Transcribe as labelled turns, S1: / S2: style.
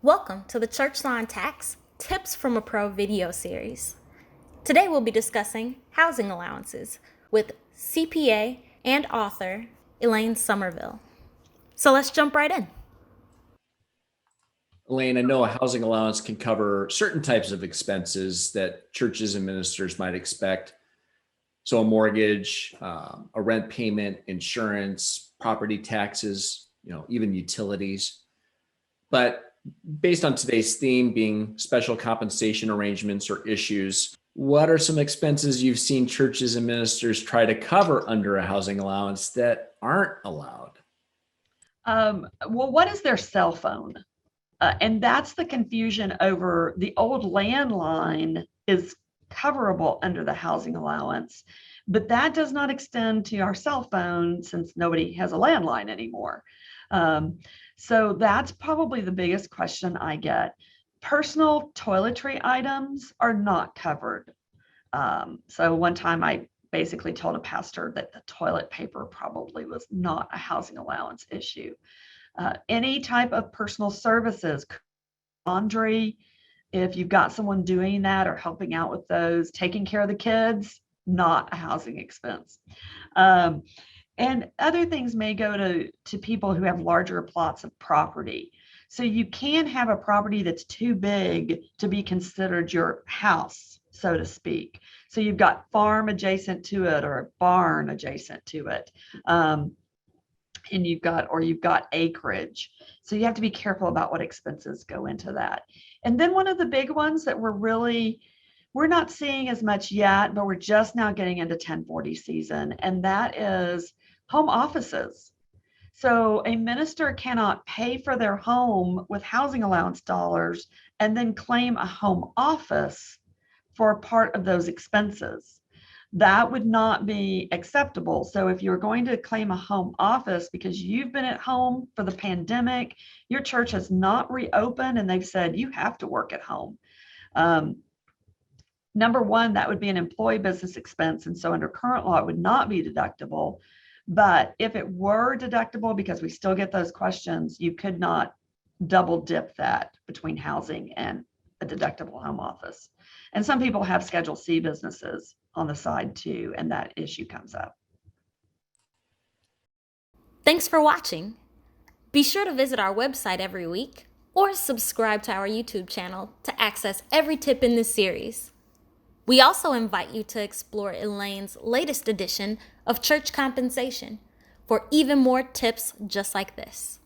S1: Welcome to the Church Law Tax Tips from a Pro video series. Today we'll be discussing housing allowances with CPA and author Elaine Sommerville. So let's jump right in.
S2: Elaine, I know a housing allowance can cover certain types of expenses that churches and ministers might expect. So a mortgage, a rent payment, insurance, property taxes, even utilities. But based on today's theme being special compensation arrangements or issues, what are some expenses you've seen churches and ministers try to cover under a housing allowance that aren't allowed?
S3: Well, what is their cell phone? And that's the confusion over the old landline is coverable under the housing allowance, but that does not extend to our cell phone since nobody has a landline anymore. So that's probably the biggest question I get. Personal toiletry items are not covered. So one time I basically told a pastor that the toilet paper probably was not a housing allowance issue. Any type of personal services, laundry, if you've got someone doing that or helping out with those, taking care of the kids, not a housing expense. And other things may go to people who have larger plots of property. So you can have a property that's too big to be considered your house, so to speak. So you've got farm adjacent to it or a barn adjacent to it. And you've got acreage. So you have to be careful about what expenses go into that. And then one of the big ones that we're not seeing as much yet, but we're just now getting into 1040 season, and that is home offices. So a minister cannot pay for their home with housing allowance dollars and then claim a home office for part of those expenses. That would not be acceptable. So if you're going to claim a home office because you've been at home for the pandemic, your church has not reopened and they've said you have to work at home. Number one, that would be an employee business expense. And so under current law, it would not be deductible. But if it were deductible, because we still get those questions, you could not double dip that between housing and a deductible home office. And some people have Schedule C businesses on the side too, and that issue comes up.
S1: Thanks for watching. Be sure to visit our website every week or subscribe to our YouTube channel to access every tip in this series. We also invite you to explore Elaine's latest edition of Church Compensation for even more tips just like this.